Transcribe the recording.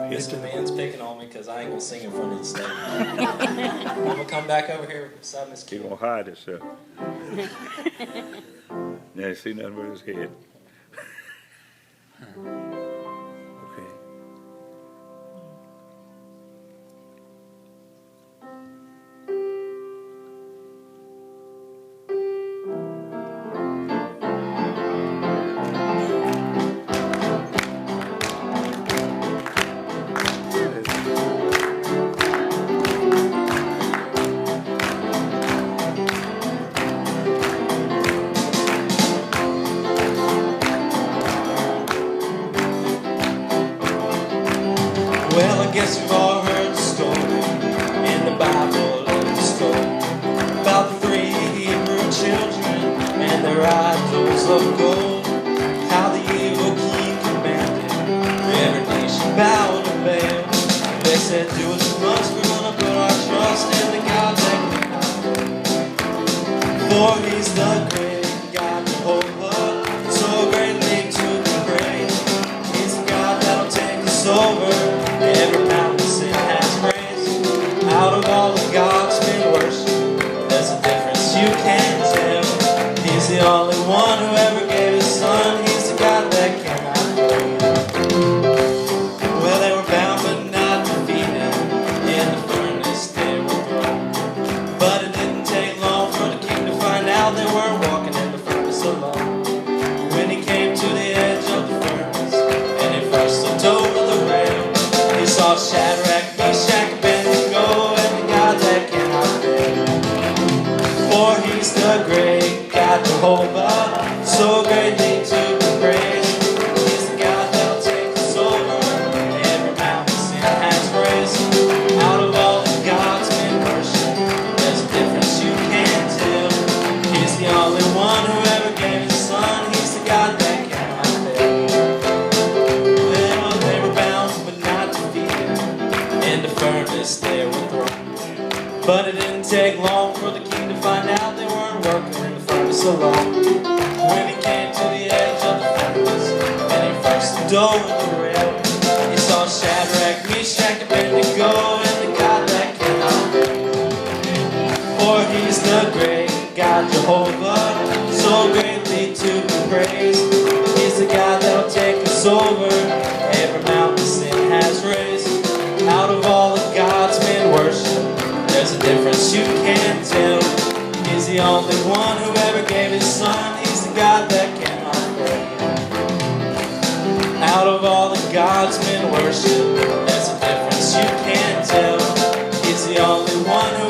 This demand's picking on me because I ain't going to sing in front of the stage. I'm going to come back over here beside Miss He Kim. gonna hide himself. Now you see nothing but his head. Okay. Well, I guess you've all heard the story in the Bible of the story about the 3 Hebrew children and their idols of gold. How the evil king commanded every nation bow to Baal. They said, do as you must, we're gonna put our trust in the God that can. For he's the great God, Jehovah, so greatly to be praised. He's the God that'll take us over every mountain sin has raised. Out of all of God's been worship, there's a difference you can't tell. He's the only one who ever gave his son. He's the God that cannot fail. Well, they were bound but not defeated. In the furnace they were thrown. But it didn't take long for the king to find out they weren't walking in the furnace alone. When he came to the edge of the furnace and he first looked over the rail, he saw Shadrach, Meshach, Abednego, and the God that cannot fail. For he's the great God, Jehovah, so greatly to be praised. He's the God that'll take us over every mountain sin has raised. Out of all that God's been worshipped, there's a difference you can't tell. He's the only one who ever gave his son. He's the God that cannot fail. Well, they were bound but not defeated. In the furnace they were thrown. But it didn't take long for the king to find out they weren't working in the furnace alone. When he came to the edge of the furnace and he first looked over the rail, he saw Shadrach, Meshach, Abednego, and the God that cannot fail. For he's the great God, Jehovah, so greatly to be praised. He's the God that'll take us over every mountain sin has raised. Out of all of God's been worshipped, there's a difference you can't tell. He's the only one who ever gave his son. He's the God that cannot fail. Out of all the God's been worshipped, there's a difference you can't tell. He's the only one who